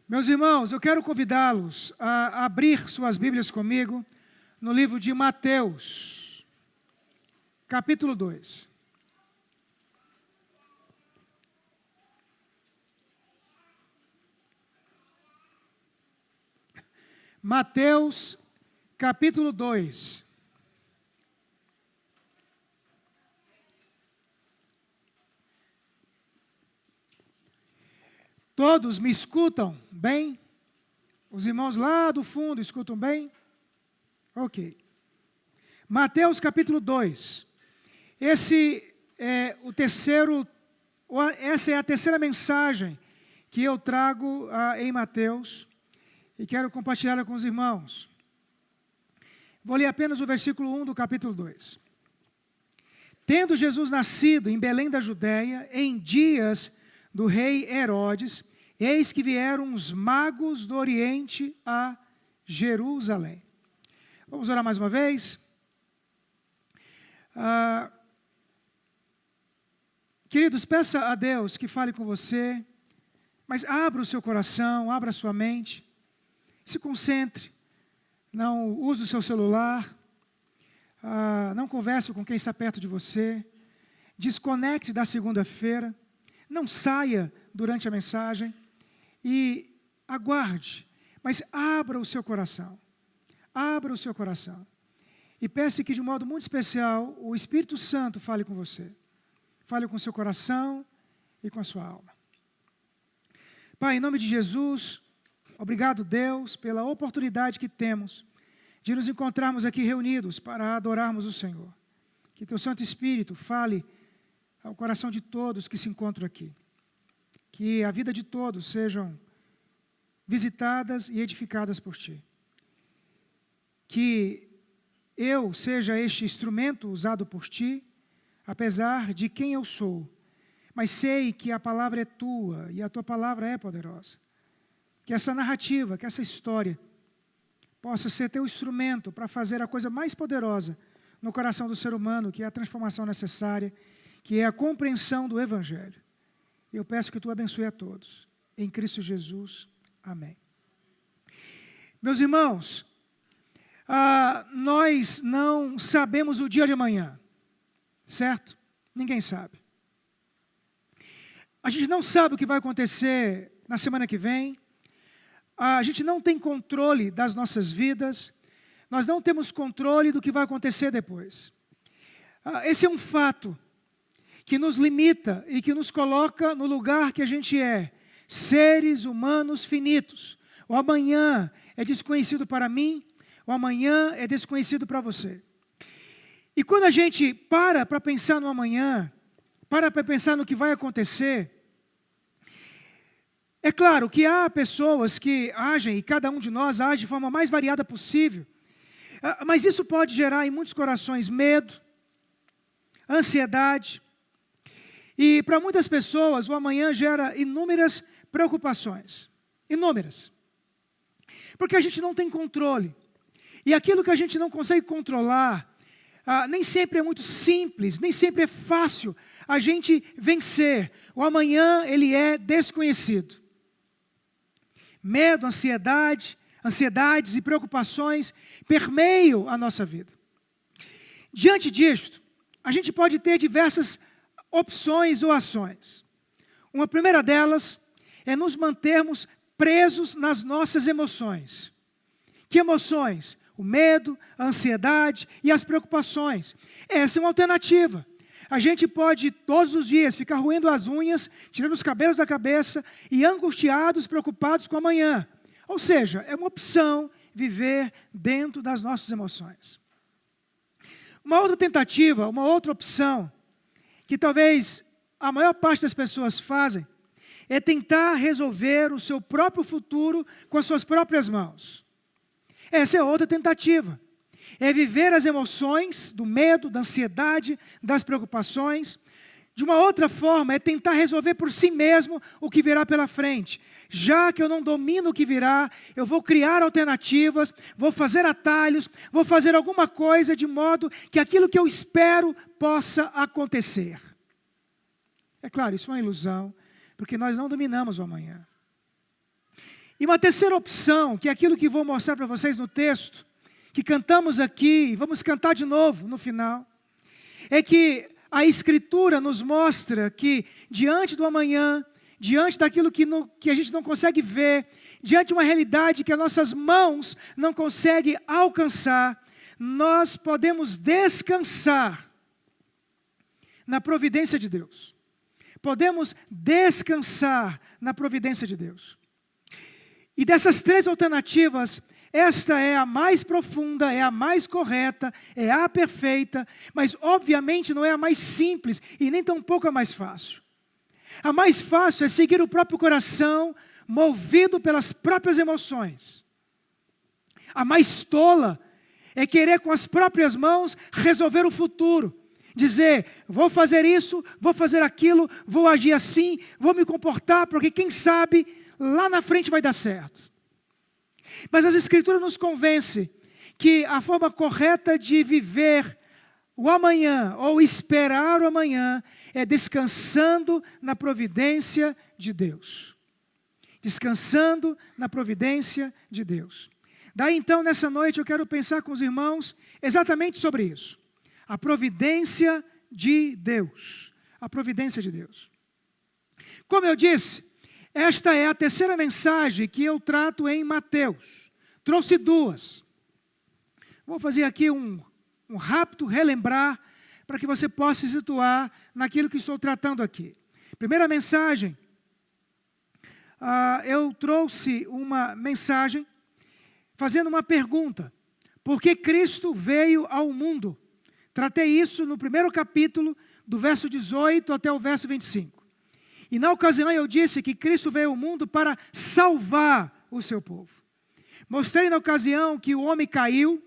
Meus irmãos, eu quero convidá-los a abrir suas Bíblias comigo no livro de Mateus, capítulo 2. Mateus, capítulo 2. Todos me escutam bem? Os irmãos lá do fundo escutam bem? Ok. Mateus capítulo 2. Essa é a terceira mensagem que eu trago em Mateus e quero compartilhá-la com os irmãos. Vou ler apenas o versículo 1 do capítulo 2. Tendo Jesus nascido em Belém da Judéia, em dias do rei Herodes, eis que vieram os magos do Oriente a Jerusalém. Vamos orar mais uma vez? Queridos, peça a Deus que fale com você, mas abra o seu coração, abra a sua mente, se concentre, não use o seu celular, não converse com quem está perto de você, desconecte da segunda-feira, não saia durante a mensagem e aguarde, mas abra o seu coração. Abra o seu coração. E peça que de um modo muito especial o Espírito Santo fale com você. Fale com o seu coração e com a sua alma. Pai, em nome de Jesus, obrigado, Deus, pela oportunidade que temos de nos encontrarmos aqui reunidos para adorarmos o Senhor. Que teu Santo Espírito fale ao coração de todos que se encontram aqui. Que a vida de todos sejam visitadas e edificadas por Ti. Que eu seja este instrumento usado por Ti, apesar de quem eu sou, mas sei que a palavra é Tua e a Tua palavra é poderosa. Que essa narrativa, que essa história possa ser Teu instrumento para fazer a coisa mais poderosa no coração do ser humano, que é a transformação necessária, que é a compreensão do Evangelho. Eu peço que Tu abençoe a todos. Em Cristo Jesus. Amém. Meus irmãos, nós não sabemos o dia de amanhã, certo? Ninguém sabe. A gente não sabe o que vai acontecer na semana que vem. A gente não tem controle das nossas vidas. Nós não temos controle do que vai acontecer depois. Esse é um fato que nos limita e que nos coloca no lugar que a gente é, seres humanos finitos. O amanhã é desconhecido para mim, o amanhã é desconhecido para você. E quando a gente para pensar no amanhã, para pensar no que vai acontecer, é claro que há pessoas que agem, e cada um de nós age de forma mais variada possível, mas isso pode gerar em muitos corações medo, ansiedade. E para muitas pessoas, o amanhã gera inúmeras preocupações. Inúmeras. Porque a gente não tem controle. E aquilo que a gente não consegue controlar, nem sempre é muito simples, nem sempre é fácil a gente vencer. O amanhã, ele é desconhecido. Medo, ansiedades e preocupações permeiam a nossa vida. Diante disto, a gente pode ter diversas opções ou ações. Uma primeira delas é nos mantermos presos nas nossas emoções. Que emoções? O medo, a ansiedade e as preocupações. Essa é uma alternativa. A gente pode todos os dias ficar roendo as unhas, tirando os cabelos da cabeça e angustiados, preocupados com amanhã. Ou seja, é uma opção viver dentro das nossas emoções. Uma outra tentativa, uma outra opção, que talvez a maior parte das pessoas fazem, é tentar resolver o seu próprio futuro com as suas próprias mãos. Essa é outra tentativa. É viver as emoções do medo, da ansiedade, das preocupações. De uma outra forma, é tentar resolver por si mesmo o que virá pela frente. Já que eu não domino o que virá, eu vou criar alternativas, vou fazer atalhos, vou fazer alguma coisa de modo que aquilo que eu espero possa acontecer. É claro, isso é uma ilusão, porque nós não dominamos o amanhã. E uma terceira opção, que é aquilo que vou mostrar para vocês no texto, que cantamos aqui, e vamos cantar de novo no final, é que a Escritura nos mostra que diante do amanhã, diante daquilo que a gente não consegue ver, diante de uma realidade que as nossas mãos não conseguem alcançar, nós podemos descansar na providência de Deus. Podemos descansar na providência de Deus. E dessas três alternativas, esta é a mais profunda, é a mais correta, é a perfeita, mas obviamente não é a mais simples e nem tampouco a mais fácil. A mais fácil é seguir o próprio coração, movido pelas próprias emoções. A mais tola é querer com as próprias mãos resolver o futuro. Dizer, vou fazer isso, vou fazer aquilo, vou agir assim, vou me comportar, porque quem sabe lá na frente vai dar certo. Mas as Escrituras nos convencem que a forma correta de viver o amanhã, ou esperar o amanhã, é descansando na providência de Deus. Descansando na providência de Deus. Daí então, nessa noite, eu quero pensar com os irmãos exatamente sobre isso. A providência de Deus. A providência de Deus. Como eu disse, esta é a terceira mensagem que eu trato em Mateus. Trouxe duas. Vou fazer aqui um rápido relembrar para que você possa se situar naquilo que estou tratando aqui. Primeira mensagem, eu trouxe uma mensagem fazendo uma pergunta. Por que Cristo veio ao mundo? Tratei isso no primeiro capítulo, do verso 18 até o verso 25. E na ocasião eu disse que Cristo veio ao mundo para salvar o seu povo. Mostrei na ocasião que o homem caiu,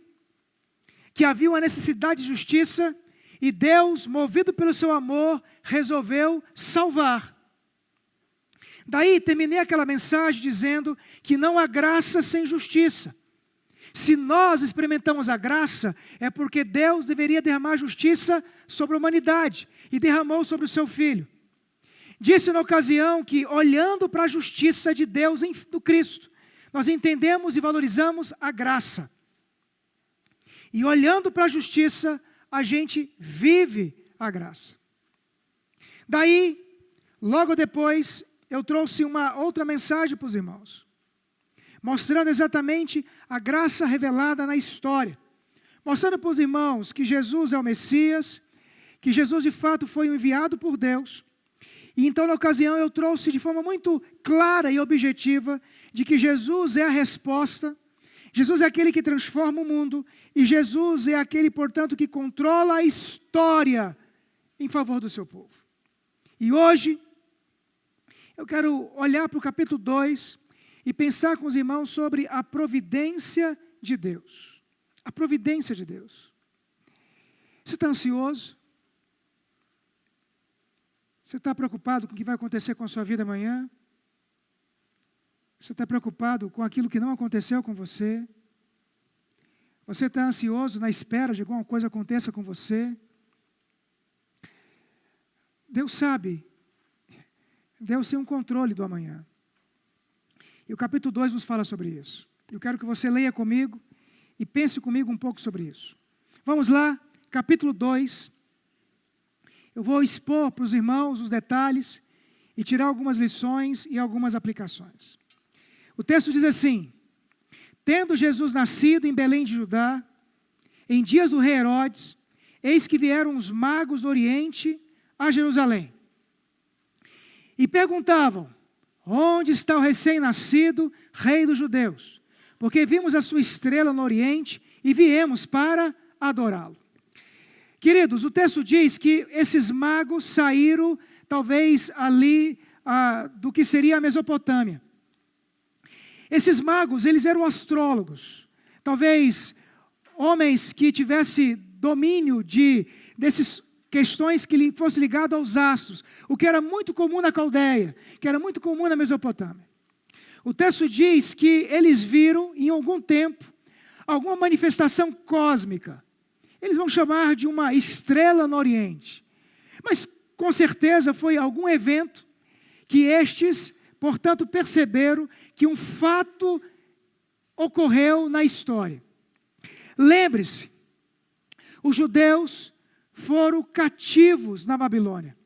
que havia uma necessidade de justiça, e Deus, movido pelo seu amor, resolveu salvar. Daí terminei aquela mensagem dizendo que não há graça sem justiça. Se nós experimentamos a graça, é porque Deus deveria derramar justiça sobre a humanidade, e derramou sobre o seu Filho. Disse na ocasião que, olhando para a justiça de Deus do Cristo, nós entendemos e valorizamos a graça. E olhando para a justiça, a gente vive a graça. Daí, logo depois, eu trouxe uma outra mensagem para os irmãos, mostrando exatamente a graça revelada na história. Mostrando para os irmãos que Jesus é o Messias, que Jesus de fato foi enviado por Deus. E então, na ocasião, eu trouxe de forma muito clara e objetiva de que Jesus é a resposta, Jesus é aquele que transforma o mundo, e Jesus é aquele, portanto, que controla a história em favor do seu povo. E hoje, eu quero olhar para o capítulo 2 e pensar com os irmãos sobre a providência de Deus. A providência de Deus. Você está ansioso? Você está preocupado com o que vai acontecer com a sua vida amanhã? Você está preocupado com aquilo que não aconteceu com você? Você está ansioso na espera de alguma coisa aconteça com você? Deus sabe. Deus tem um controle do amanhã. E o capítulo 2 nos fala sobre isso. Eu quero que você leia comigo e pense comigo um pouco sobre isso. Vamos lá, capítulo 2. Eu vou expor para os irmãos os detalhes e tirar algumas lições e algumas aplicações. O texto diz assim: tendo Jesus nascido em Belém de Judá, em dias do rei Herodes, eis que vieram os magos do Oriente a Jerusalém. E perguntavam, onde está o recém-nascido rei dos judeus? Porque vimos a sua estrela no Oriente e viemos para adorá-lo. Queridos, o texto diz que esses magos saíram, talvez ali, do que seria a Mesopotâmia. Esses magos, eles eram astrólogos. Talvez homens que tivessem domínio dessas questões que fossem ligadas aos astros. O que era muito comum na Caldeia, que era muito comum na Mesopotâmia. O texto diz que eles viram, em algum tempo, alguma manifestação cósmica. Eles vão chamar de uma estrela no Oriente. Mas, com certeza, foi algum evento que estes portanto, perceberam que um fato ocorreu na história. Lembre-se, os judeus foram cativos na Babilônia.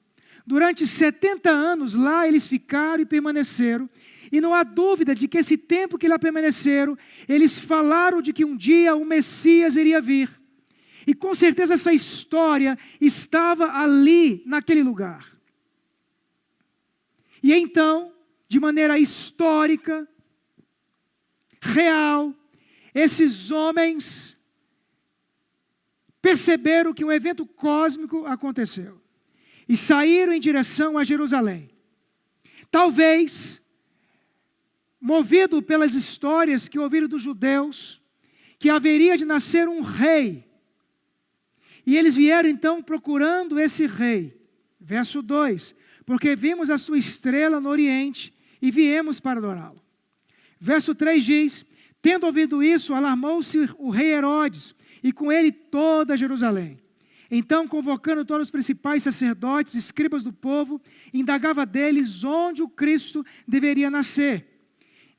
Durante 70 anos lá eles ficaram e permaneceram. E não há dúvida de que esse tempo que lá permaneceram, eles falaram de que um dia o Messias iria vir. E com certeza essa história estava ali, naquele lugar. E então, de maneira histórica, real, esses homens perceberam que um evento cósmico aconteceu. E saíram em direção a Jerusalém. Talvez, movido pelas histórias que ouviram dos judeus, que haveria de nascer um rei. E eles vieram então procurando esse rei. Verso 2, porque vimos a sua estrela no oriente e viemos para adorá-lo. Verso 3 diz, tendo ouvido isso, alarmou-se o rei Herodes, e com ele toda Jerusalém. Então, convocando todos os principais sacerdotes, escribas do povo, indagava deles onde o Cristo deveria nascer.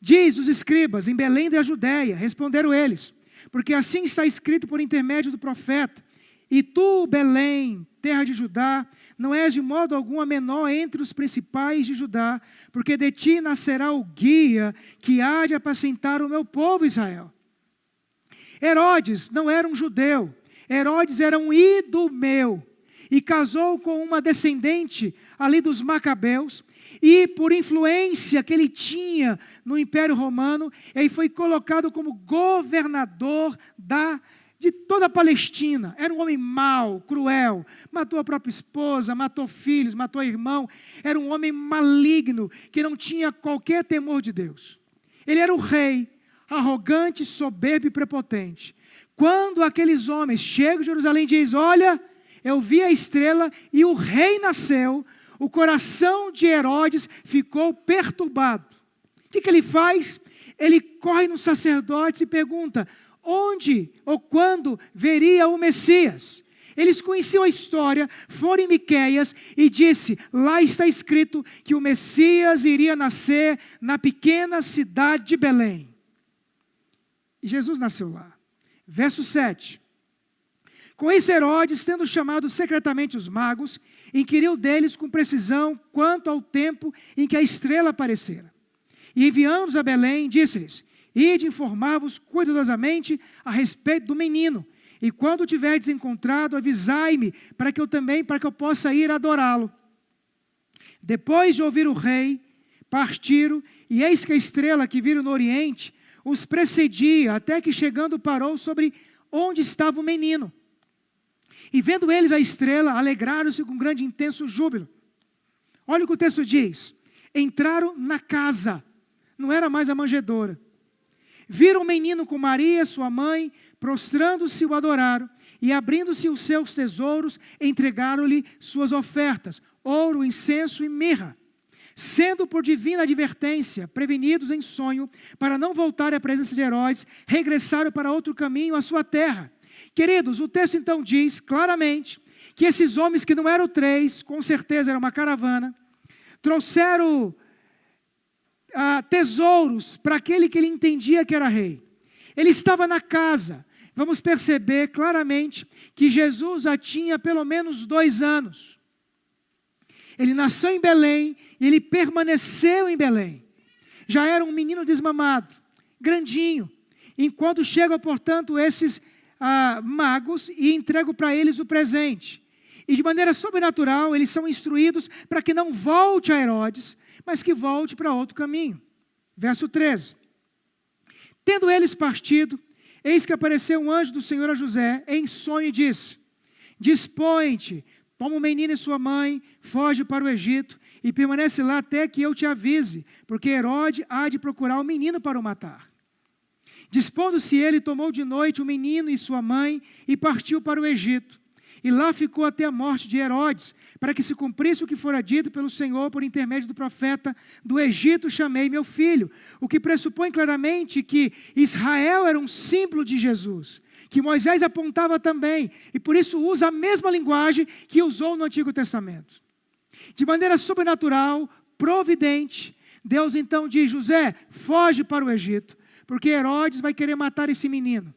Diz os escribas, em Belém da Judéia, responderam eles, porque assim está escrito por intermédio do profeta, e tu, Belém, terra de Judá, não és de modo algum a menor entre os principais de Judá, porque de ti nascerá o guia que há de apacentar o meu povo Israel. Herodes não era um judeu, Herodes era um idumeu, e casou com uma descendente ali dos Macabeus, e por influência que ele tinha no Império Romano, ele foi colocado como governador de toda a Palestina. Era um homem mau, cruel, matou a própria esposa, matou filhos, matou irmão, era um homem maligno, que não tinha qualquer temor de Deus. Ele era o rei, arrogante, soberbo e prepotente. Quando aqueles homens chegam em Jerusalém e dizem, olha, eu vi a estrela e o rei nasceu, o coração de Herodes ficou perturbado. O que ele faz? Ele corre nos sacerdotes e pergunta, onde ou quando veria o Messias? Eles conheciam a história, foram em Miqueias e disse, lá está escrito que o Messias iria nascer na pequena cidade de Belém. E Jesus nasceu lá. Verso 7. Com isso Herodes, tendo chamado secretamente os magos, inquiriu deles com precisão quanto ao tempo em que a estrela aparecera. E enviando-os a Belém, disse-lhes, ide informar-vos cuidadosamente a respeito do menino, e quando o tiverdes encontrado, avisai-me, para que eu possa ir adorá-lo. Depois de ouvir o rei, partiram, e eis que a estrela que viram no oriente os precedia, até que chegando parou sobre onde estava o menino. E vendo eles a estrela, alegraram-se com grande e intenso júbilo. Olha o que o texto diz. Entraram na casa, não era mais a manjedoura. Viram o menino com Maria, sua mãe, prostrando-se o adoraram, e abrindo-se os seus tesouros, entregaram-lhe suas ofertas, ouro, incenso e mirra. Sendo por divina advertência, prevenidos em sonho, para não voltarem à presença de Herodes, regressaram para outro caminho à sua terra. Queridos, o texto então diz claramente que esses homens que não eram três, com certeza era uma caravana, trouxeram tesouros para aquele que ele entendia que era rei. Ele estava na casa. Vamos perceber claramente que Jesus já tinha pelo menos 2 anos. Ele nasceu em Belém e ele permaneceu em Belém. Já era um menino desmamado, grandinho. Enquanto chegam, portanto, esses magos e entregam para eles o presente. E de maneira sobrenatural, eles são instruídos para que não volte a Herodes, mas que volte para outro caminho. Verso 13. Tendo eles partido, eis que apareceu um anjo do Senhor a José, em sonho, e disse, dispõe-te, toma o menino e sua mãe, foge para o Egito, e permanece lá até que eu te avise, porque Herodes há de procurar o menino para o matar. Dispondo-se ele, tomou de noite o menino e sua mãe, e partiu para o Egito. E lá ficou até a morte de Herodes, para que se cumprisse o que fora dito pelo Senhor por intermédio do profeta, do Egito chamei meu filho. O que pressupõe claramente que Israel era um símbolo de Jesus, que Moisés apontava também, e por isso usa a mesma linguagem que usou no Antigo Testamento. De maneira sobrenatural, providente, Deus então diz: José, foge para o Egito, porque Herodes vai querer matar esse menino.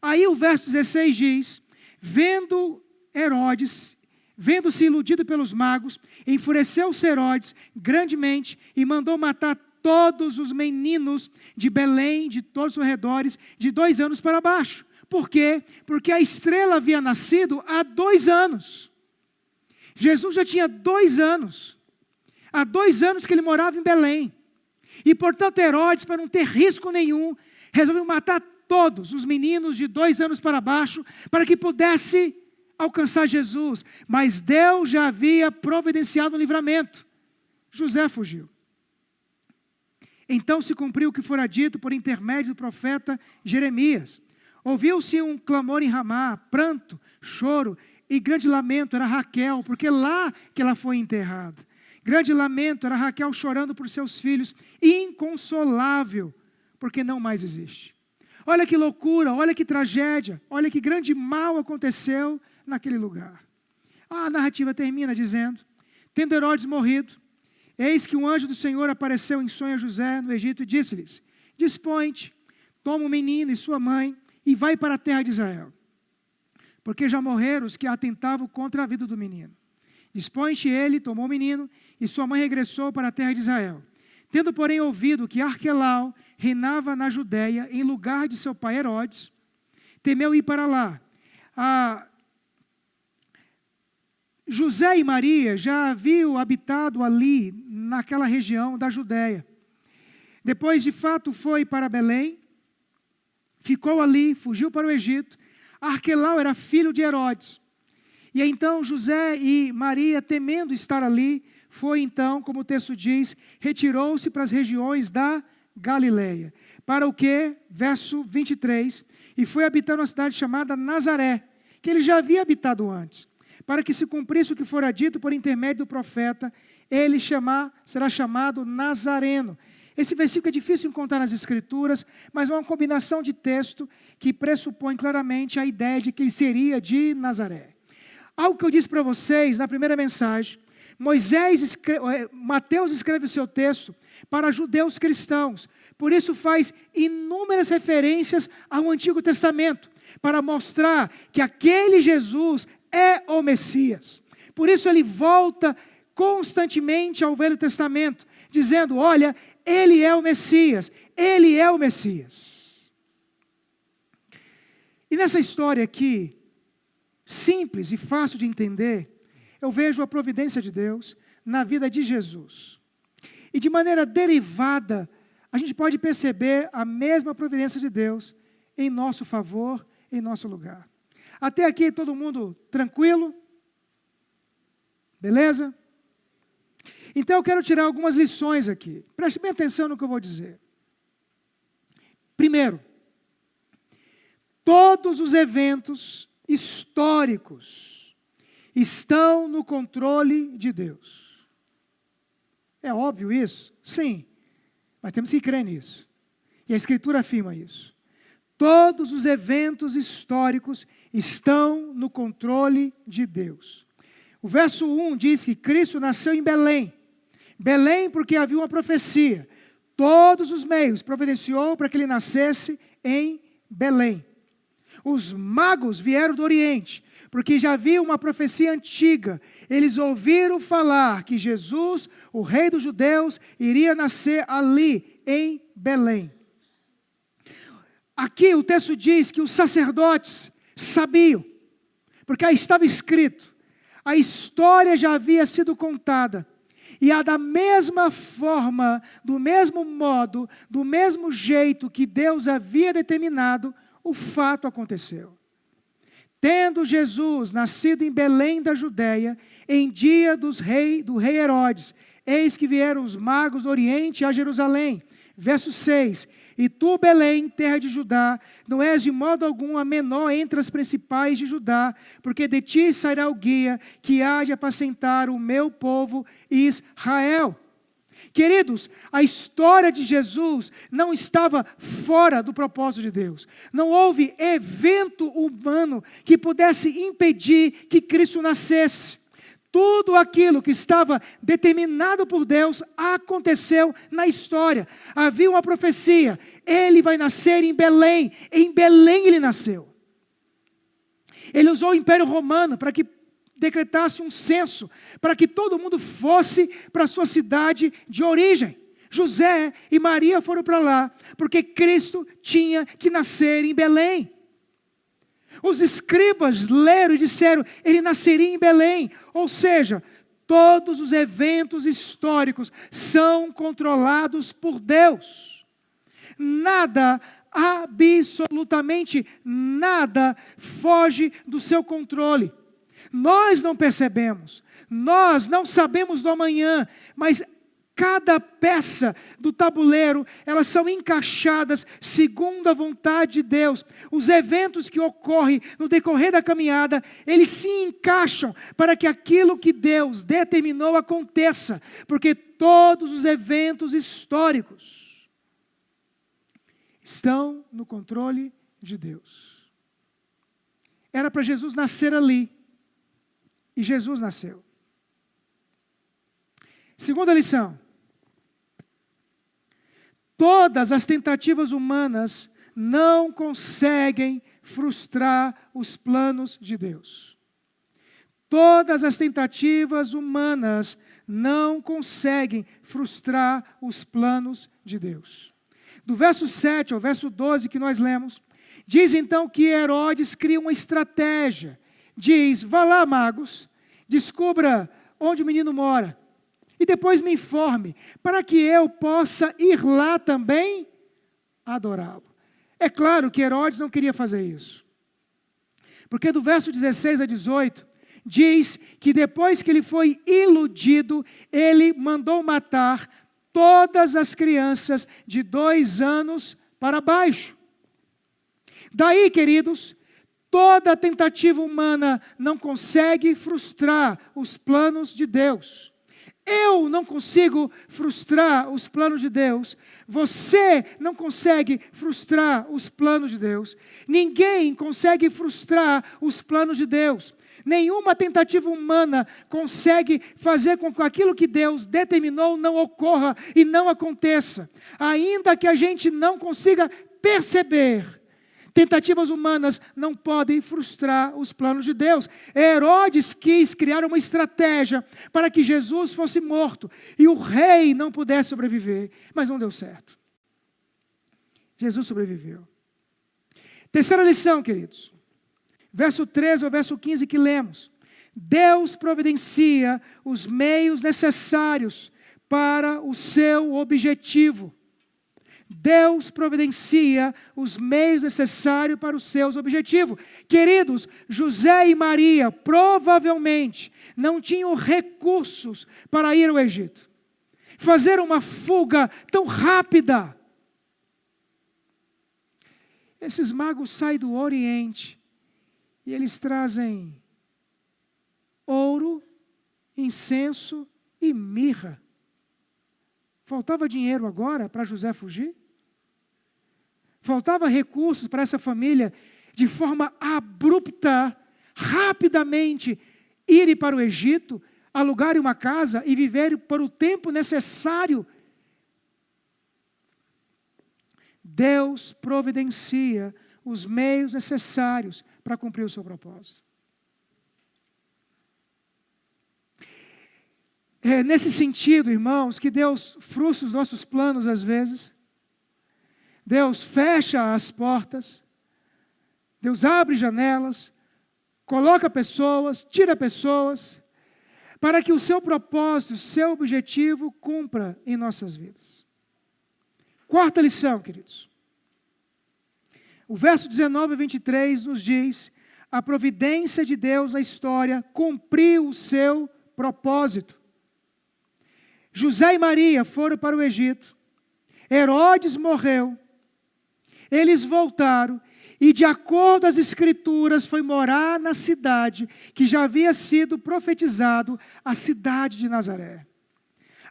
Aí o verso 16 diz: vendo Herodes, vendo-se iludido pelos magos, enfureceu-se Herodes grandemente e mandou matar todos os meninos de Belém, de todos os arredores, de 2 anos para baixo. Por quê? Porque a estrela havia nascido há 2 anos. Jesus já tinha 2 anos. Há 2 anos que ele morava em Belém. E, portanto, Herodes, para não ter risco nenhum, resolveu matar todos os meninos de 2 anos para baixo, para que pudesse alcançar Jesus. Mas Deus já havia providenciado um livramento. José fugiu. Então se cumpriu o que fora dito por intermédio do profeta Jeremias. Ouviu-se um clamor em Ramá, pranto, choro e grande lamento. Era Raquel, porque lá que ela foi enterrada. Grande lamento, era Raquel chorando por seus filhos, inconsolável, porque não mais existe. Olha que loucura, olha que tragédia, olha que grande mal aconteceu naquele lugar. A narrativa termina dizendo: tendo Herodes morrido, eis que um anjo do Senhor apareceu em sonho a José no Egito e disse-lhes: dispõe-te, toma o menino e sua mãe e vai para a terra de Israel, porque já morreram os que atentavam contra a vida do menino. Dispõe-te, ele tomou o menino e sua mãe regressou para a terra de Israel. Tendo, porém, ouvido que Arquelau reinava na Judéia em lugar de seu pai Herodes, temeu ir para lá. José e Maria já haviam habitado ali, naquela região da Judéia. Depois, de fato, foi para Belém, ficou ali, fugiu para o Egito. Arquelau era filho de Herodes. E então José e Maria, temendo estar ali, foi então, como o texto diz, retirou-se para as regiões da Galileia. Para o quê? Verso 23. E foi habitar uma cidade chamada Nazaré, que ele já havia habitado antes, para que se cumprisse o que fora dito por intermédio do profeta, ele será chamado Nazareno. Esse versículo é difícil encontrar nas Escrituras, mas é uma combinação de texto que pressupõe claramente a ideia de que ele seria de Nazaré. Algo que eu disse para vocês na primeira mensagem: Mateus escreve o seu texto para judeus cristãos, por isso faz inúmeras referências ao Antigo Testamento, para mostrar que aquele Jesus é o Messias. Por isso ele volta constantemente ao Velho Testamento, dizendo: olha, ele é o Messias, ele é o Messias. E nessa história aqui, simples e fácil de entender, eu vejo a providência de Deus na vida de Jesus. E de maneira derivada, a gente pode perceber a mesma providência de Deus em nosso favor, em nosso lugar. Até aqui todo mundo tranquilo? Beleza? Então eu quero tirar algumas lições aqui. Preste bem atenção no que eu vou dizer. Primeiro, todos os eventos históricos estão no controle de Deus. É óbvio isso? Sim, mas temos que crer nisso. E a Escritura afirma isso. Todos os eventos históricos estão no controle de Deus. O verso 1 diz que Cristo nasceu em Belém. Belém porque havia uma profecia. Todos os meios providenciou para que ele nascesse em Belém. Os magos vieram do Oriente, porque já havia uma profecia antiga. Eles ouviram falar que Jesus, o rei dos judeus, iria nascer ali, em Belém. Aqui o texto diz que os sacerdotes sabiam, porque aí estava escrito, a história já havia sido contada, e da mesma forma, do mesmo modo, do mesmo jeito que Deus havia determinado, o fato aconteceu. Tendo Jesus nascido em Belém da Judéia, em dia do rei Herodes, eis que vieram os magos do Oriente a Jerusalém. Verso 6, e tu, Belém, terra de Judá, não és de modo algum a menor entre as principais de Judá, porque de ti sairá o guia que há de apacentar o meu povo Israel. Queridos, a história de Jesus não estava fora do propósito de Deus. Não houve evento humano que pudesse impedir que Cristo nascesse. Tudo aquilo que estava determinado por Deus aconteceu na história. Havia uma profecia: ele vai nascer em Belém ele nasceu. Ele usou o Império Romano para que decretasse um censo, para que todo mundo fosse para a sua cidade de origem. José e Maria foram para lá, porque Cristo tinha que nascer em Belém. Os escribas leram e disseram: ele nasceria em Belém. Ou seja, todos os eventos históricos são controlados por Deus. Nada, absolutamente nada, foge do seu controle. Nós não percebemos, nós não sabemos do amanhã, mas cada peça do tabuleiro, elas são encaixadas segundo a vontade de Deus. Os eventos que ocorrem no decorrer da caminhada, eles se encaixam para que aquilo que Deus determinou aconteça, porque todos os eventos históricos estão no controle de Deus. Era para Jesus nascer ali, e Jesus nasceu. Segunda lição: todas as tentativas humanas não conseguem frustrar os planos de Deus. Todas as tentativas humanas não conseguem frustrar os planos de Deus. Do verso 7 ao verso 12 que nós lemos, diz então que Herodes cria uma estratégia. Diz: vá lá, magos, descubra onde o menino mora, e depois me informe, para que eu possa ir lá também adorá-lo. É claro que Herodes não queria fazer isso, porque do verso 16 a 18, diz que depois que ele foi iludido, ele mandou matar todas as crianças de 2 anos para baixo. Daí, queridos, toda tentativa humana não consegue frustrar os planos de Deus. Eu não consigo frustrar os planos de Deus. Você não consegue frustrar os planos de Deus. Ninguém consegue frustrar os planos de Deus. Nenhuma tentativa humana consegue fazer com que aquilo que Deus determinou não ocorra e não aconteça. Ainda que a gente não consiga perceber, tentativas humanas não podem frustrar os planos de Deus. Herodes quis criar uma estratégia para que Jesus fosse morto e o rei não pudesse sobreviver, mas não deu certo. Jesus sobreviveu. Terceira lição, queridos. Verso 13 ao verso 15 que lemos. Deus providencia os meios necessários para o seu objetivo. Deus providencia os meios necessários para os seus objetivos. Queridos, José e Maria provavelmente não tinham recursos para ir ao Egito. Fazer uma fuga tão rápida. Esses magos saem do Oriente e eles trazem ouro, incenso e mirra. Faltava dinheiro agora para José fugir? Faltava recursos para essa família, de forma abrupta, rapidamente, irem para o Egito, alugarem uma casa e viverem por o tempo necessário. Deus providencia os meios necessários para cumprir o seu propósito. É nesse sentido, irmãos, que Deus frustra os nossos planos às vezes. Deus fecha as portas, Deus abre janelas, coloca pessoas, tira pessoas, para que o seu propósito, o seu objetivo cumpra em nossas vidas. Quarta lição, queridos. O verso 19 a 23 nos diz: a providência de Deus na história cumpriu o seu propósito. José e Maria foram para o Egito, Herodes morreu, eles voltaram e, de acordo com as Escrituras, foi morar na cidade que já havia sido profetizado, a cidade de Nazaré.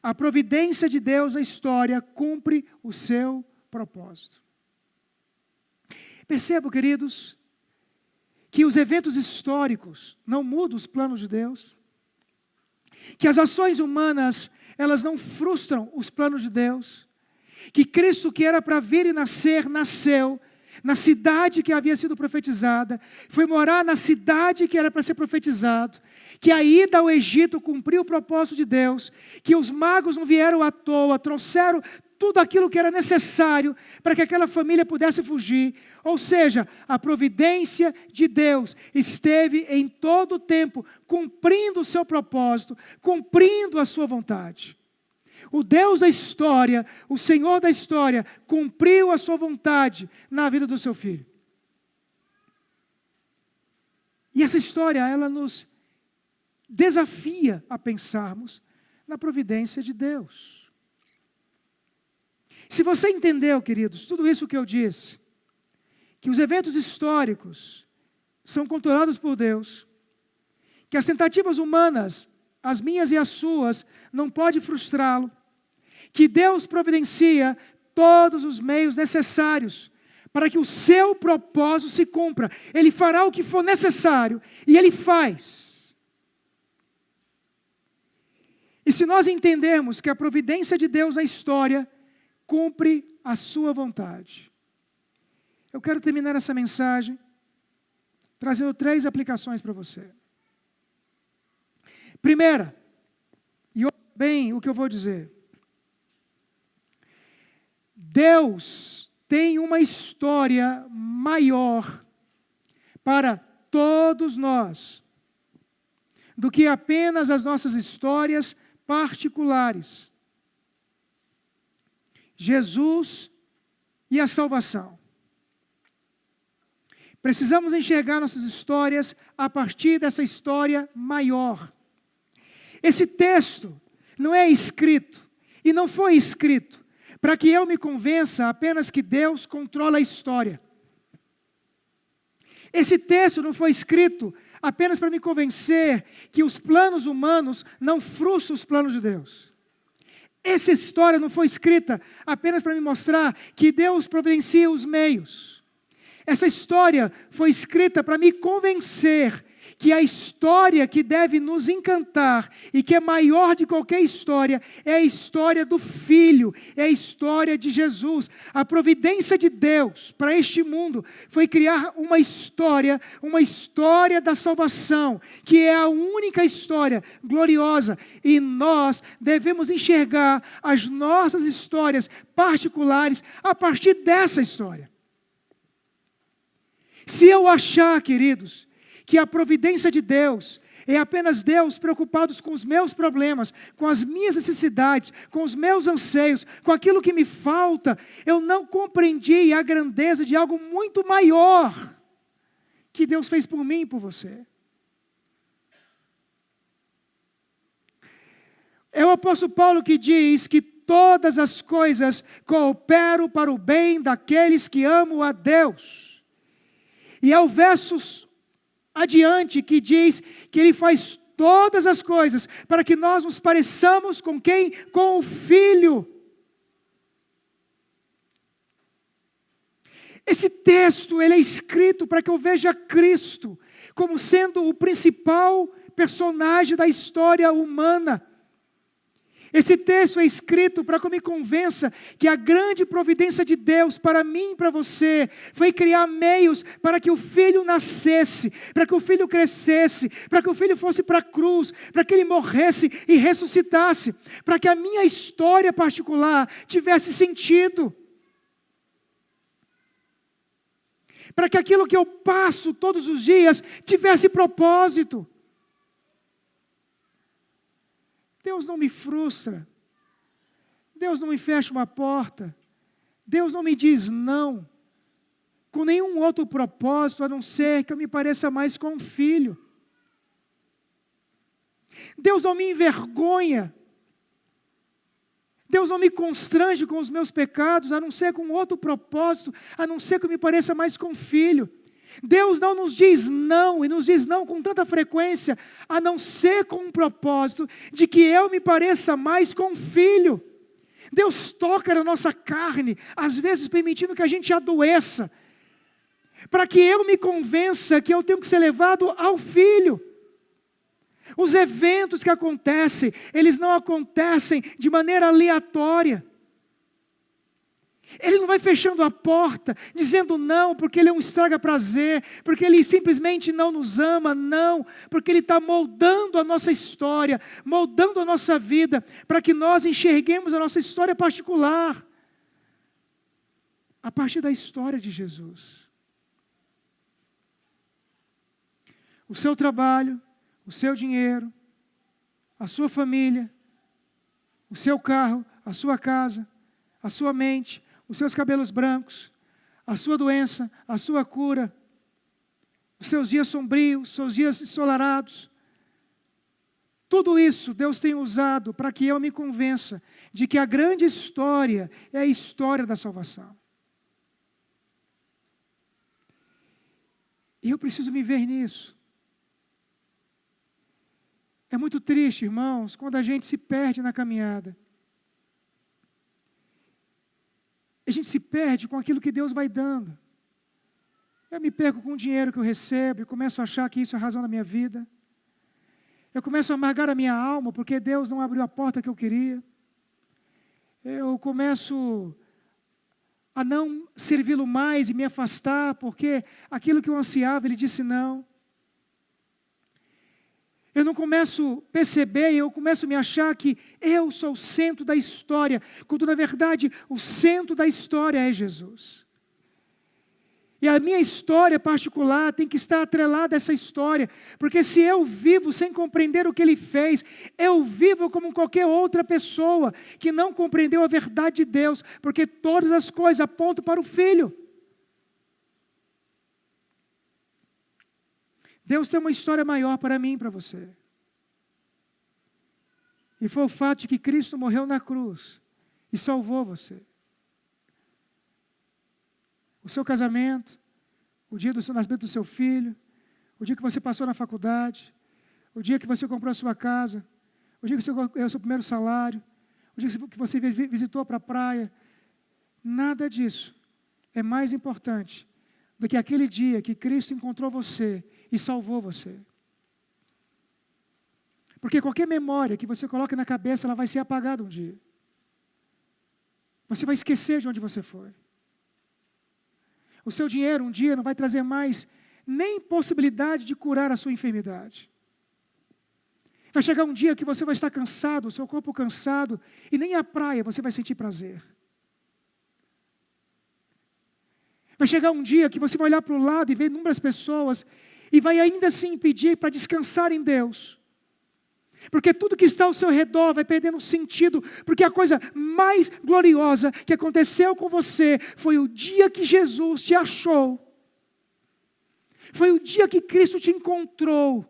A providência de Deus na história cumpre o seu propósito. Percebam, queridos, que os eventos históricos não mudam os planos de Deus. que as ações humanas, elas não frustram os planos de Deus, que Cristo, que era para vir e nascer, nasceu na cidade que havia sido profetizada, foi morar na cidade que era para ser profetizado, que a ida ao Egito cumpriu o propósito de Deus, que os magos não vieram à toa, trouxeram tudo aquilo que era necessário para que aquela família pudesse fugir. Ou seja, a providência de Deus esteve em todo o tempo cumprindo o seu propósito, cumprindo a sua vontade. O Deus da história, o Senhor da história, cumpriu a sua vontade na vida do seu filho. E essa história, ela nos desafia a pensarmos na providência de Deus. Se você entendeu, queridos, tudo isso que eu disse, que os eventos históricos são controlados por Deus, que as tentativas humanas, as minhas e as suas, não pode frustrá-lo, que Deus providencia todos os meios necessários para que o seu propósito se cumpra. Ele fará o que for necessário e Ele faz. E se nós entendermos que a providência de Deus na história cumpre a sua vontade, eu quero terminar essa mensagem trazendo 3 aplicações para você. Primeira, e ouça bem o que eu vou dizer. Deus tem uma história maior para todos nós do que apenas as nossas histórias particulares. Jesus e a salvação. Precisamos enxergar nossas histórias a partir dessa história maior. Esse texto não é escrito, e não foi escrito, para que eu me convença apenas que Deus controla a história. Esse texto não foi escrito apenas para me convencer que os planos humanos não frustram os planos de Deus. Essa história não foi escrita apenas para me mostrar que Deus providencia os meios. Essa história foi escrita para me convencer que a história que deve nos encantar e que é maior de qualquer história é a história do Filho, é a história de Jesus. A providência de Deus para este mundo foi criar uma história da salvação, que é a única história gloriosa, e nós devemos enxergar as nossas histórias particulares a partir dessa história. Se eu achar, queridos, que a providência de Deus é apenas Deus preocupado com os meus problemas, com as minhas necessidades, com os meus anseios, com aquilo que me falta, eu não compreendi a grandeza de algo muito maior que Deus fez por mim e por você. É o apóstolo Paulo que diz que todas as coisas cooperam para o bem daqueles que amam a Deus. E é o verso adiante que diz que Ele faz todas as coisas para que nós nos pareçamos com quem? Com o Filho. Esse texto, ele é escrito para que eu veja Cristo como sendo o principal personagem da história humana. Esse texto é escrito para que eu me convença que a grande providência de Deus para mim e para você foi criar meios para que o Filho nascesse, para que o Filho crescesse, para que o Filho fosse para a cruz, para que Ele morresse e ressuscitasse, para que a minha história particular tivesse sentido, para que aquilo que eu passo todos os dias tivesse propósito. Deus não me frustra, Deus não me fecha uma porta, Deus não me diz não, com nenhum outro propósito a não ser que eu me pareça mais com um filho. Deus não me envergonha, Deus não me constrange com os meus pecados, a não ser com outro propósito, a não ser que eu me pareça mais com um filho. Deus não nos diz não, e nos diz não com tanta frequência, a não ser com um propósito de que eu me pareça mais com um filho. Deus toca na nossa carne, às vezes permitindo que a gente adoeça, para que eu me convença que eu tenho que ser levado ao Filho. Os eventos que acontecem, eles não acontecem de maneira aleatória. Ele não vai fechando a porta, dizendo não, porque Ele é um estraga-prazer, porque Ele simplesmente não nos ama, não, porque Ele está moldando a nossa história, moldando a nossa vida, para que nós enxerguemos a nossa história particular, a partir da história de Jesus. O seu trabalho, o seu dinheiro, a sua família, o seu carro, a sua casa, a sua mente, os seus cabelos brancos, a sua doença, a sua cura, os seus dias sombrios, os seus dias ensolarados. Tudo isso Deus tem usado para que eu me convença de que a grande história é a história da salvação. E eu preciso me ver nisso. É muito triste, irmãos, quando a gente se perde na caminhada. A gente se perde com aquilo que Deus vai dando. Eu me perco com o dinheiro que eu recebo e começo a achar que isso é a razão da minha vida. Eu começo a amargar a minha alma porque Deus não abriu a porta que eu queria. Eu começo a não servi-lo mais e me afastar porque aquilo que eu ansiava, Ele disse não. Eu não começo a perceber, eu começo a me achar que eu sou o centro da história, quando na verdade o centro da história é Jesus. E a minha história particular tem que estar atrelada a essa história, porque se eu vivo sem compreender o que Ele fez, eu vivo como qualquer outra pessoa que não compreendeu a verdade de Deus, porque todas as coisas apontam para o Filho. Deus tem uma história maior para mim e para você. E foi o fato de que Cristo morreu na cruz e salvou você. O seu casamento, o dia do nascimento do seu filho, o dia que você passou na faculdade, o dia que você comprou a sua casa, o dia que você ganhou o seu primeiro salário, o dia que você visitou para a praia. Nada disso é mais importante do que aquele dia que Cristo encontrou você e salvou você. Porque qualquer memória que você coloque na cabeça, ela vai ser apagada um dia. Você vai esquecer de onde você foi. O seu dinheiro um dia não vai trazer mais nem possibilidade de curar a sua enfermidade. Vai chegar um dia que você vai estar cansado, o seu corpo cansado, e nem a praia você vai sentir prazer. Vai chegar um dia que você vai olhar para o lado e ver inúmeras pessoas e vai ainda assim pedir para descansar em Deus. Porque tudo que está ao seu redor vai perdendo sentido, porque a coisa mais gloriosa que aconteceu com você foi o dia que Jesus te achou. Foi o dia que Cristo te encontrou.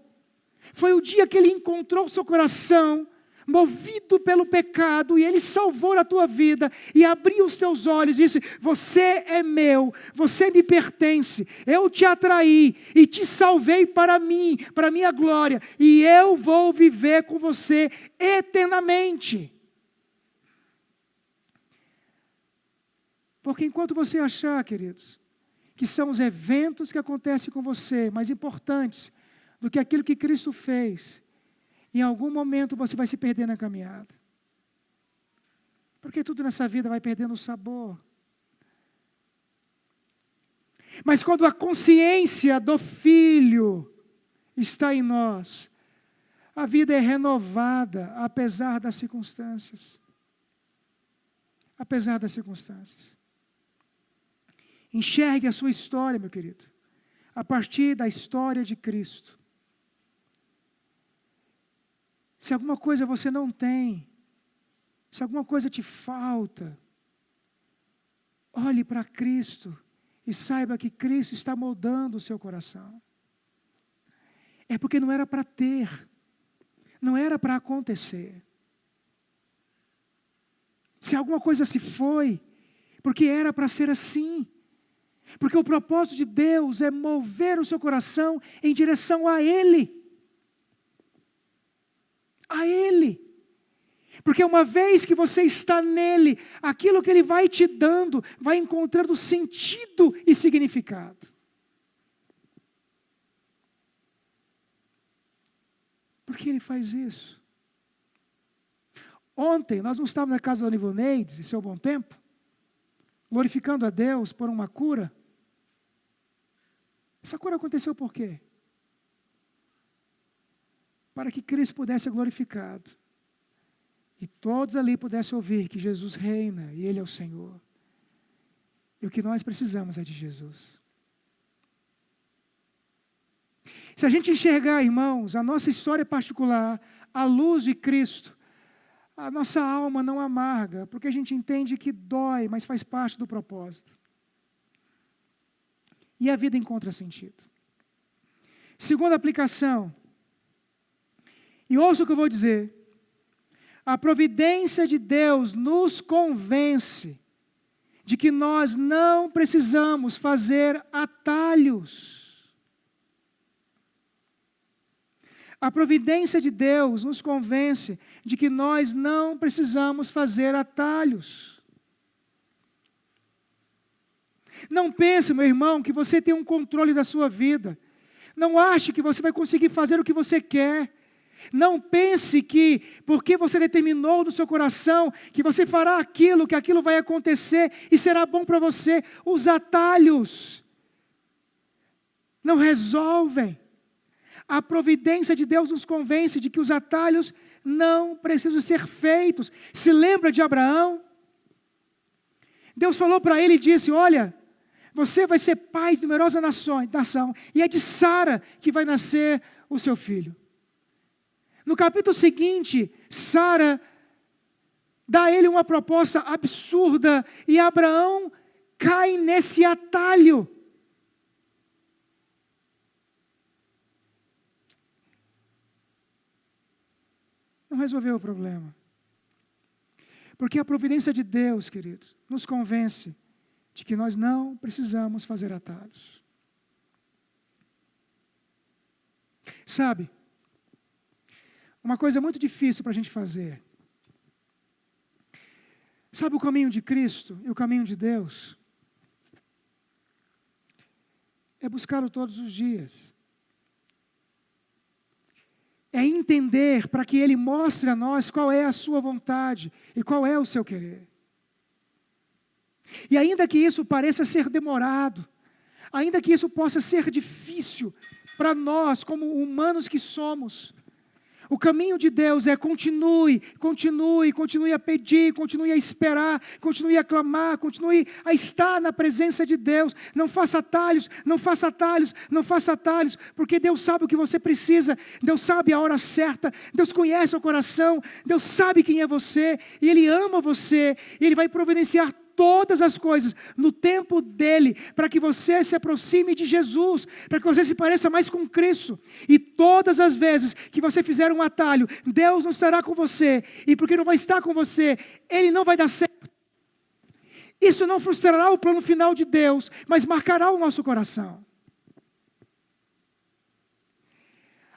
Foi o dia que Ele encontrou o seu coração, movido pelo pecado, e Ele salvou a tua vida, e abriu os teus olhos, e disse: você é meu, você me pertence, eu te atraí, e te salvei para mim, para a minha glória, e eu vou viver com você eternamente. Porque enquanto você achar, queridos, que são os eventos que acontecem com você mais importantes do que aquilo que Cristo fez, em algum momento você vai se perder na caminhada. Porque tudo nessa vida vai perdendo o sabor. Mas quando a consciência do Filho está em nós, a vida é renovada, apesar das circunstâncias. Apesar das circunstâncias. Enxergue a sua história, meu querido, a partir da história de Cristo. Se alguma coisa você não tem, se alguma coisa te falta, olhe para Cristo e saiba que Cristo está moldando o seu coração. É porque não era para ter, não era para acontecer. Se alguma coisa se foi, porque era para ser assim. Porque o propósito de Deus é mover o seu coração em direção a Ele. A Ele. Porque uma vez que você está nele, aquilo que Ele vai te dando, vai encontrando sentido e significado. Por que ele faz isso? Ontem, nós não estávamos na casa da Ivoneides, em seu bom tempo, glorificando a Deus por uma cura. Essa cura aconteceu por quê? Para que Cristo pudesse ser glorificado. E todos ali pudessem ouvir que Jesus reina e Ele é o Senhor. E o que nós precisamos é de Jesus. Se a gente enxergar, irmãos, a nossa história particular, à luz de Cristo, a nossa alma não amarga, porque a gente entende que dói, mas faz parte do propósito. E a vida encontra sentido. Segunda aplicação, e ouça o que eu vou dizer, a providência de Deus nos convence de que nós não precisamos fazer atalhos. A providência de Deus nos convence de que nós não precisamos fazer atalhos. Não pense, meu irmão, que você tem um controle da sua vida. Não ache que você vai conseguir fazer o que você quer. Não pense que, porque você determinou no seu coração, que você fará aquilo, que aquilo vai acontecer e será bom para você. Os atalhos não resolvem. A providência de Deus nos convence de que os atalhos não precisam ser feitos. Se lembra de Abraão? Deus falou para ele e disse, olha, você vai ser pai de numerosa nação, e é de Sara que vai nascer o seu filho. No capítulo seguinte, Sara dá a ele uma proposta absurda, e Abraão cai nesse atalho. Não resolveu o problema. Porque a providência de Deus, queridos, nos convence de que nós não precisamos fazer atalhos. Sabe, uma coisa muito difícil para a gente fazer. Sabe o caminho de Cristo e o caminho de Deus? É buscá-lo todos os dias. É entender para que Ele mostre a nós qual é a sua vontade e qual é o seu querer. E ainda que isso pareça ser demorado, ainda que isso possa ser difícil para nós, como humanos que somos, o caminho de Deus é continue a pedir, continue a esperar, continue a clamar, continue a estar na presença de Deus. Não faça atalhos, não faça atalhos, não faça atalhos, porque Deus sabe o que você precisa, Deus sabe a hora certa, Deus conhece o coração, Deus sabe quem é você, e Ele ama você, e Ele vai providenciar todas as coisas no tempo dEle, para que você se aproxime de Jesus, para que você se pareça mais com Cristo. E todas as vezes que você fizer um atalho, Deus não estará com você, e porque não vai estar com você, Ele não vai dar certo. Isso não frustrará o plano final de Deus, mas marcará o nosso coração.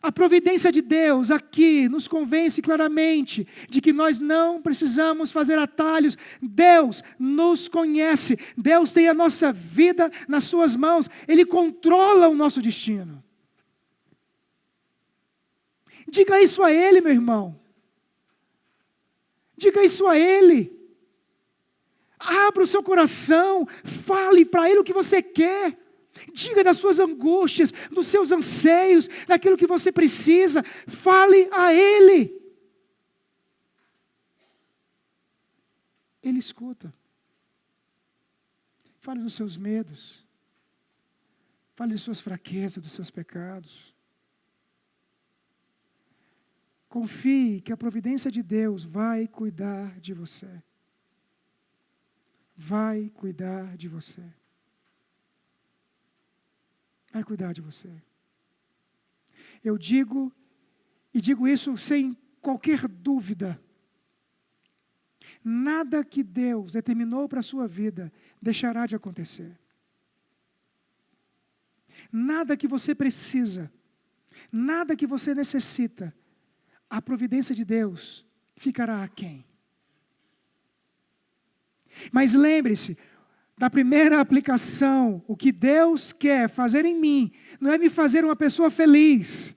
A providência de Deus aqui nos convence claramente de que nós não precisamos fazer atalhos. Deus nos conhece, Deus tem a nossa vida nas suas mãos, Ele controla o nosso destino. Diga isso a Ele, meu irmão. Diga isso a Ele. Abra o seu coração, fale para Ele o que você quer. Diga das suas angústias, dos seus anseios, daquilo que você precisa. Fale a Ele. Ele escuta. Fale dos seus medos. Fale de suas fraquezas, dos seus pecados. Confie que a providência de Deus vai cuidar de você. Vai cuidar de você. Vai cuidar de você. Eu digo, e digo isso sem qualquer dúvida, nada que Deus determinou para a sua vida deixará de acontecer. Nada que você precisa, nada que você necessita, a providência de Deus ficará aquém. Mas lembre-se, da primeira aplicação, o que Deus quer fazer em mim, não é me fazer uma pessoa feliz,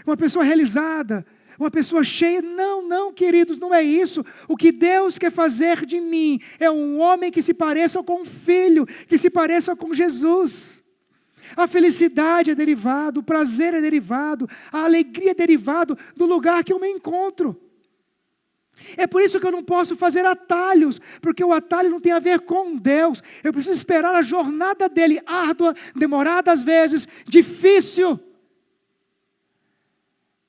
uma pessoa realizada, uma pessoa cheia. Não, não, queridos, não é isso. O que Deus quer fazer de mim é um homem que se pareça com um filho, que se pareça com Jesus. A felicidade é derivado, o prazer é derivado, a alegria é derivado do lugar que eu me encontro. É por isso que eu não posso fazer atalhos, porque o atalho não tem a ver com Deus. Eu preciso esperar a jornada dele, árdua, demorada às vezes, difícil.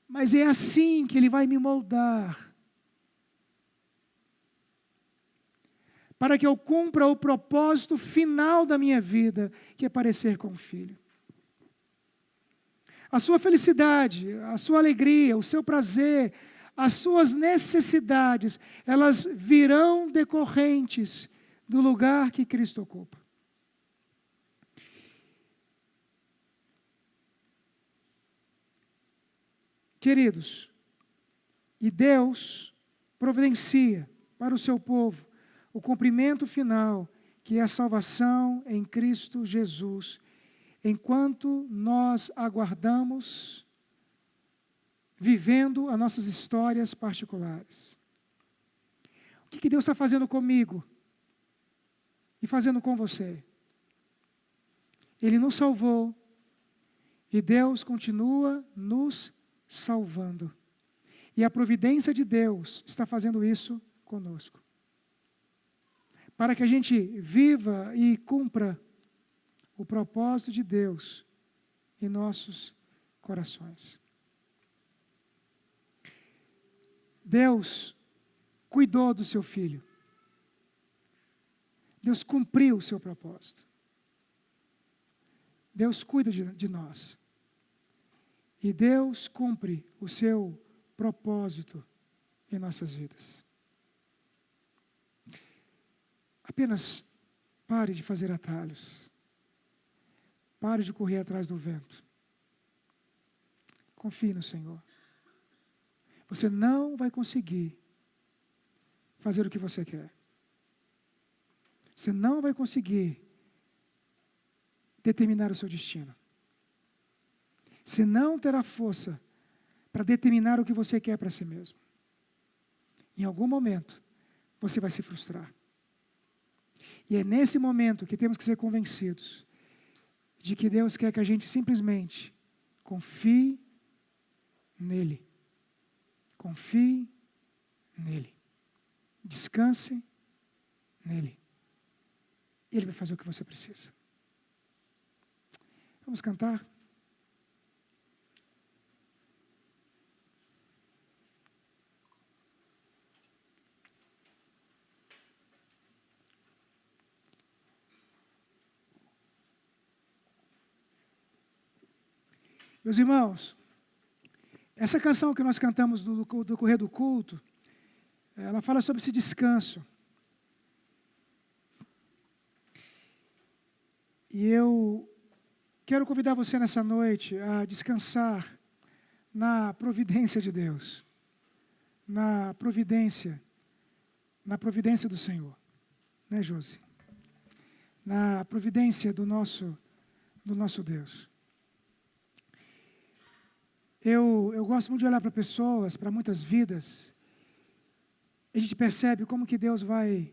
Mas é assim que ele vai me moldar, para que eu cumpra o propósito final da minha vida, que é parecer com o Filho. A sua felicidade, a sua alegria, o seu prazer, as suas necessidades, elas virão decorrentes do lugar que Cristo ocupa. Queridos, e Deus providencia para o seu povo o cumprimento final, que é a salvação em Cristo Jesus, enquanto nós aguardamos, vivendo as nossas histórias particulares. O que Deus está fazendo comigo e fazendo com você? Ele nos salvou e Deus continua nos salvando. E a providência de Deus está fazendo isso conosco, para que a gente viva e cumpra o propósito de Deus em nossos corações. Deus cuidou do seu filho. Deus cumpriu o seu propósito. Deus cuida de nós. E Deus cumpre o seu propósito em nossas vidas. Apenas pare de fazer atalhos. Pare de correr atrás do vento. Confie no Senhor. Você não vai conseguir fazer o que você quer. Você não vai conseguir determinar o seu destino. Você não terá força para determinar o que você quer para si mesmo. Em algum momento, você vai se frustrar. E é nesse momento que temos que ser convencidos de que Deus quer que a gente simplesmente confie nele. Confie nele. Descanse nele. Ele vai fazer o que você precisa. Vamos cantar? Meus irmãos, essa canção que nós cantamos no decorrer do culto, ela fala sobre esse descanso. E eu quero convidar você nessa noite a descansar na providência de Deus. Na providência do Senhor. Né, Josi? Na providência do nosso Deus. Eu gosto muito de olhar para pessoas, para muitas vidas. A gente percebe como que Deus vai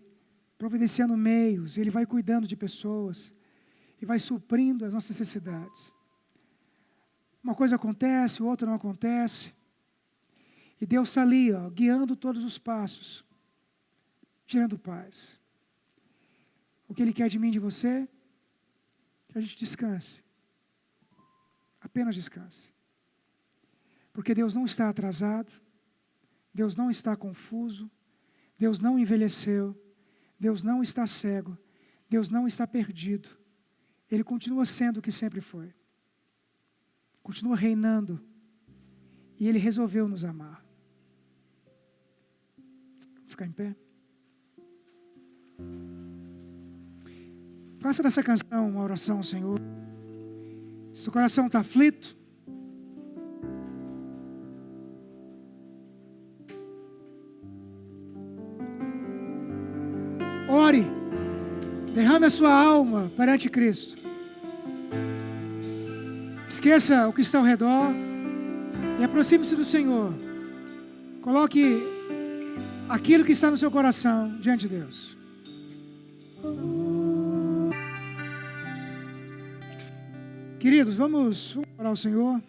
providenciando meios, Ele vai cuidando de pessoas e vai suprindo as nossas necessidades. Uma coisa acontece, outra não acontece. E Deus está ali, guiando todos os passos, gerando paz. O que Ele quer de mim e de você? Que a gente descanse. Apenas descanse. Porque Deus não está atrasado, Deus não está confuso, Deus não envelheceu, Deus não está cego, Deus não está perdido. Ele continua sendo o que sempre foi. Continua reinando. E Ele resolveu nos amar. Vamos ficar em pé? Faça dessa canção uma oração ao Senhor. Se o coração está aflito, ore, derrame a sua alma perante Cristo. Esqueça o que está ao redor e aproxime-se do Senhor. Coloque aquilo que está no seu coração diante de Deus. Queridos, vamos orar ao Senhor.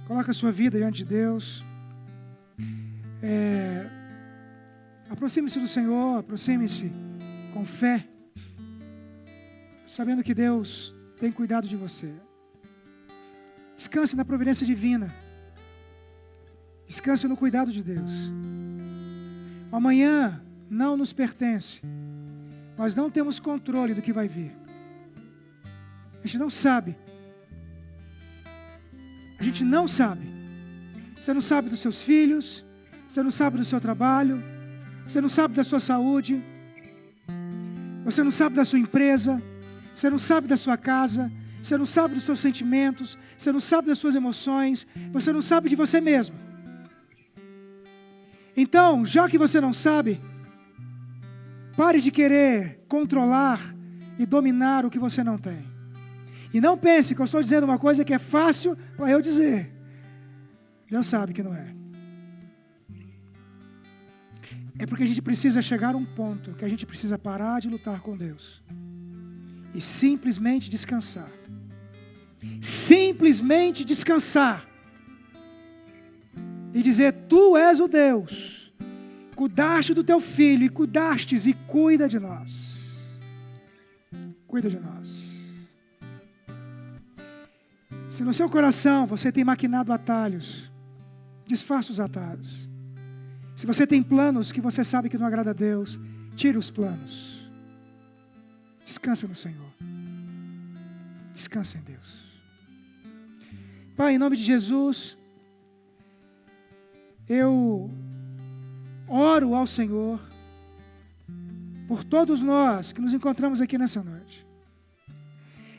Coloque a sua vida diante de Deus. Aproxime-se do Senhor, aproxime-se com fé, sabendo que Deus tem cuidado de você. Descanse na providência divina. Descanse no cuidado de Deus. O amanhã não nos pertence. Nós não temos controle do que vai vir. A gente não sabe. A gente não sabe. Você não sabe dos seus filhos. Você não sabe do seu trabalho. Você não sabe da sua saúde. Você não sabe da sua empresa. Você não sabe da sua casa. Você não sabe dos seus sentimentos. Você não sabe das suas emoções. Você não sabe de você mesmo. Então, já que você não sabe, pare de querer controlar e dominar o que você não tem. E não pense que eu estou dizendo uma coisa que é fácil para eu dizer. Deus sabe que não é. É porque a gente precisa chegar a um ponto que a gente precisa parar de lutar com Deus e simplesmente descansar. Simplesmente descansar. E dizer: Tu és o Deus, cuidaste do teu filho e cuidastes e cuida de nós. Cuida de nós. Se no seu coração você tem maquinado atalhos, desfaça os atalhos. Se você tem planos que você sabe que não agrada a Deus, tire os planos. Descansa no Senhor. Descansa em Deus. Pai, em nome de Jesus, eu oro ao Senhor por todos nós que nos encontramos aqui nessa noite.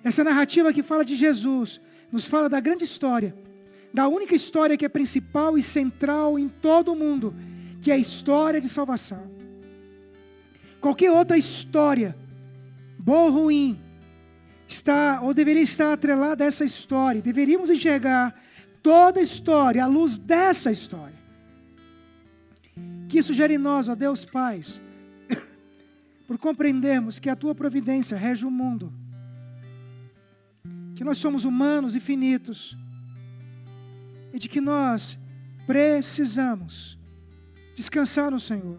Essa narrativa que fala de Jesus nos fala da grande história, da única história que é principal e central em todo o mundo, que é a história de salvação. Qualquer outra história, boa ou ruim, está ou deveria estar atrelada a essa história. Deveríamos enxergar toda a história à luz dessa história. Que isso gere em nós, ó Deus Pai, por compreendermos que a Tua providência rege o mundo, que nós somos humanos e finitos, e de que nós precisamos descansar no Senhor.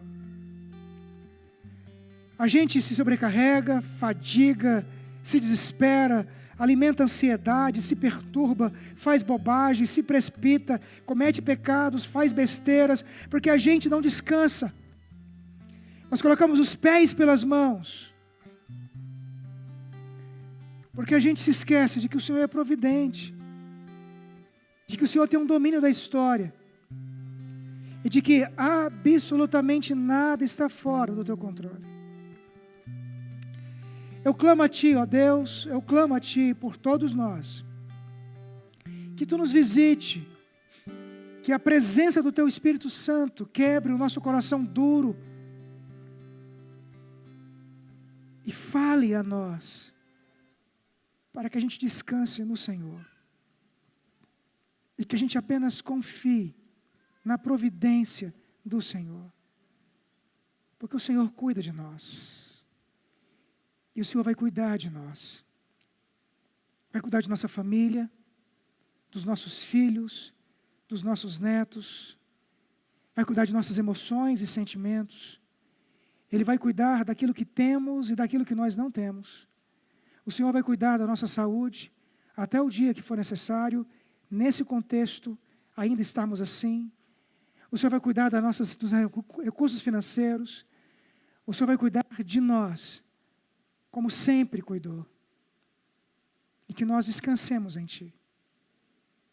A gente se sobrecarrega, fadiga, se desespera, alimenta ansiedade, se perturba, faz bobagem, se precipita, comete pecados, faz besteiras, porque a gente não descansa. Nós colocamos os pés pelas mãos, porque a gente se esquece de que o Senhor é providente, de que o Senhor tem um domínio da história, e de que absolutamente nada está fora do teu controle. Eu clamo a Ti, ó Deus, eu clamo a Ti por todos nós, que Tu nos visite, que a presença do Teu Espírito Santo quebre o nosso coração duro e fale a nós, para que a gente descanse no Senhor e que a gente apenas confie na providência do Senhor, porque o Senhor cuida de nós. E o Senhor vai cuidar de nós. Vai cuidar de nossa família, dos nossos filhos, dos nossos netos. Vai cuidar de nossas emoções e sentimentos. Ele vai cuidar daquilo que temos e daquilo que nós não temos. O Senhor vai cuidar da nossa saúde, até o dia que for necessário, nesse contexto, ainda estarmos assim. O Senhor vai cuidar dos recursos financeiros. O Senhor vai cuidar de nós, como sempre cuidou, e que nós descansemos em Ti,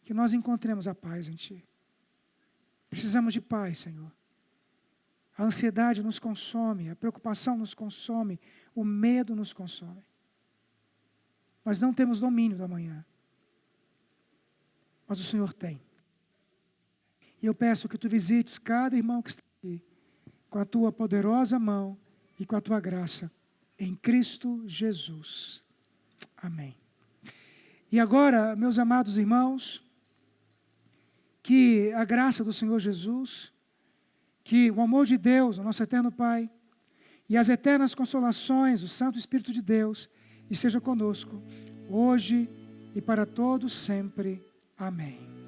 que nós encontremos a paz em Ti. Precisamos de paz, Senhor. A ansiedade nos consome, a preocupação nos consome, o medo nos consome. Nós não temos domínio do amanhã, mas o Senhor tem. E eu peço que Tu visites cada irmão que está aqui, com a Tua poderosa mão e com a Tua graça, em Cristo Jesus. Amém. E agora, meus amados irmãos, que a graça do Senhor Jesus, que o amor de Deus, o nosso eterno Pai, e as eternas consolações do Santo Espírito de Deus, esteja conosco, hoje e para todos sempre. Amém.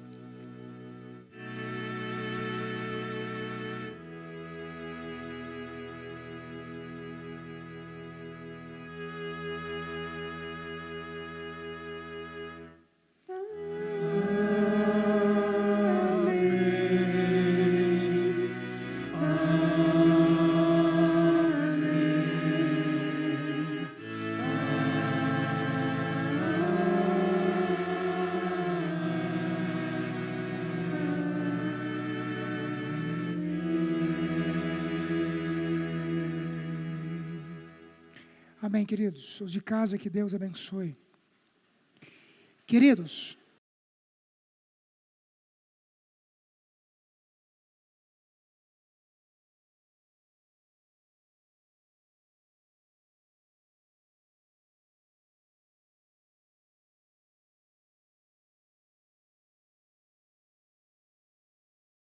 Amém, queridos. Os de casa, que Deus abençoe. Queridos,